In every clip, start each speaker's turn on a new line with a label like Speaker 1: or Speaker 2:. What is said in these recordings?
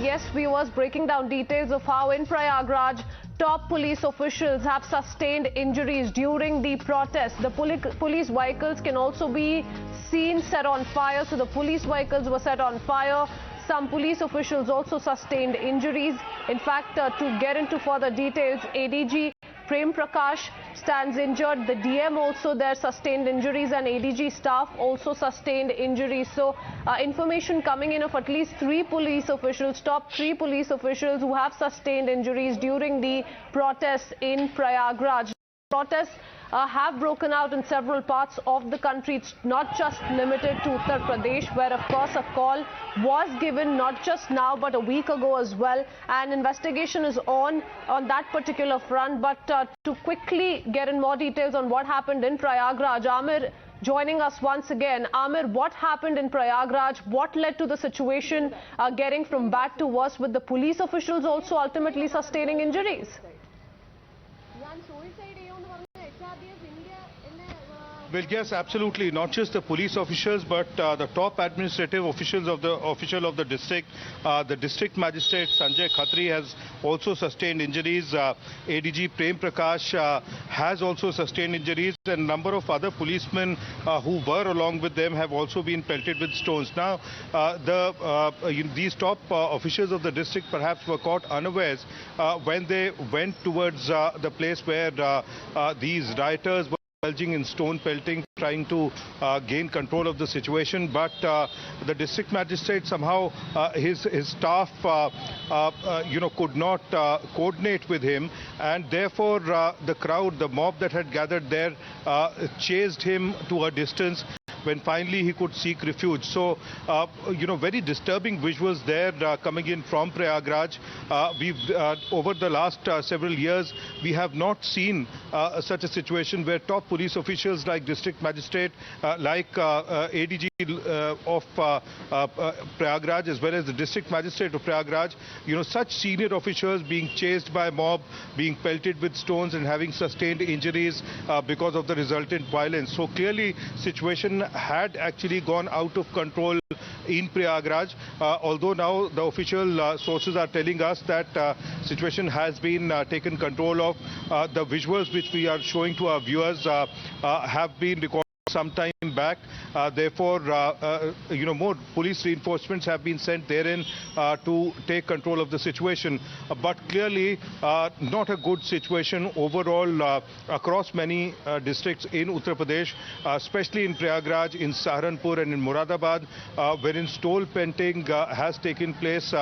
Speaker 1: yes, we was breaking down details of how in Prayagraj, top police officials have sustained injuries during the protest. The police vehicles can also be seen set on fire. So the police vehicles were set on fire. Some police officials also sustained injuries. In fact, to get into further details, ADG Prem Prakash stands injured. The DM also there sustained injuries, and ADG staff also sustained injuries. So information coming in of at least 3 police officials, top 3 police officials who have sustained injuries during the protests in Prayagraj. Protests have broken out in several parts of the country. It's not just limited to Uttar Pradesh, where of course a call was given not just now but a week ago as well, and investigation is on that particular front. But to quickly get in more details on what happened in Prayagraj, Amir joining us once again. Amir, what happened in Prayagraj? What led to the situation getting from bad to worse, with the police officials also ultimately sustaining injuries?
Speaker 2: Well, yes, absolutely. Not just the police officials, but the top administrative officials of the district. The district magistrate Sanjay Khatri has also sustained injuries. ADG Prem Prakash has also sustained injuries, and a number of other policemen who were along with them have also been pelted with stones. Now, these top officials of the district perhaps were caught unawares when they went towards the place where these rioters were indulging in stone pelting, trying to gain control of the situation. But the district magistrate somehow, his staff could not coordinate with him, and therefore the crowd, the mob that had gathered there, chased him to a distance when finally he could seek refuge. So, very disturbing visuals there coming in from Prayagraj. Over the last several years, we have not seen such a situation where top police officials like district magistrate, like ADG of Prayagraj, as well as the district magistrate of Prayagraj, such senior officials being chased by mob, being pelted with stones and having sustained injuries because of the resultant violence. So clearly, situation had actually gone out of control in Prayagraj, although now the official sources are telling us that situation has been taken control of. The visuals which we are showing to our viewers have been recorded some time back. Therefore, more police reinforcements have been sent therein to take control of the situation. But clearly, not a good situation overall across many districts in Uttar Pradesh, especially in Prayagraj, in Saharanpur and in Moradabad, wherein stone pelting has taken place.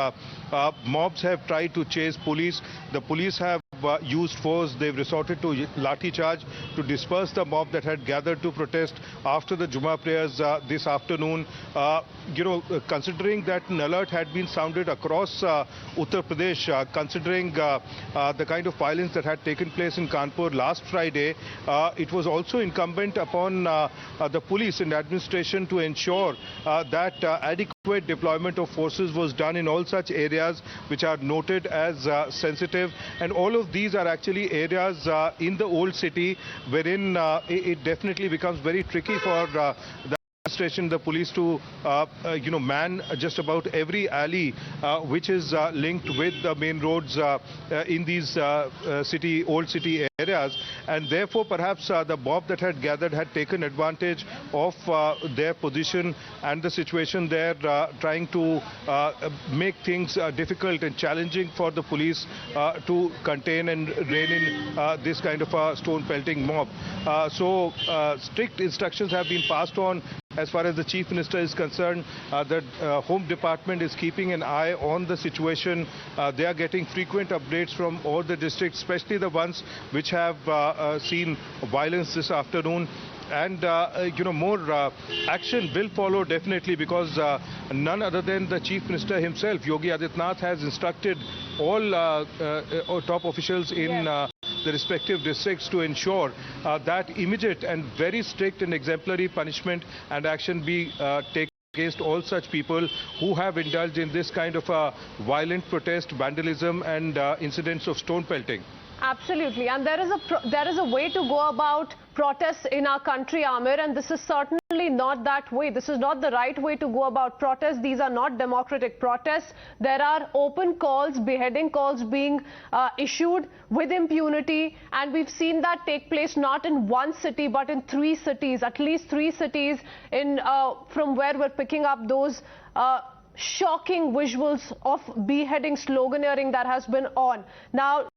Speaker 2: Mobs have tried to chase police. The police have used force. They've resorted to lathi charge to disperse the mob that had gathered to protest after the Jumma prayers this afternoon. Considering that an alert had been sounded across Uttar Pradesh, considering the kind of violence that had taken place in Kanpur last Friday, it was also incumbent upon the police and administration to ensure that adequate deployment of forces was done in all such areas which are noted as sensitive. And all of these are actually areas in the old city wherein it definitely becomes very tricky for the administration, the police to man just about every alley which is linked with the main roads in these old city areas. And therefore perhaps the mob that had gathered had taken advantage of their position and the situation there, trying to make things difficult and challenging for the police to contain and rein in this kind of a stone pelting mob. So strict instructions have been passed on. As far as the Chief Minister is concerned, the Home Department is keeping an eye on the situation. They are getting frequent updates from all the districts, especially the ones which have seen violence this afternoon. And, more action will follow definitely, because none other than the Chief Minister himself, Yogi Adityanath, has instructed all top officials in the respective districts to ensure that immediate and very strict and exemplary punishment and action be taken against all such people who have indulged in this kind of violent protest, vandalism and incidents of stone pelting.
Speaker 1: Absolutely, and there is a way to go about protests in our country, Amir, and this is certainly not not that way. This is not the right way to go about protests. These are not democratic protests. There are open calls, beheading calls being issued with impunity, and we've seen that take place not in one city but in 3 cities, at least 3 cities in from where we're picking up those shocking visuals of beheading sloganeering that has been on. Now,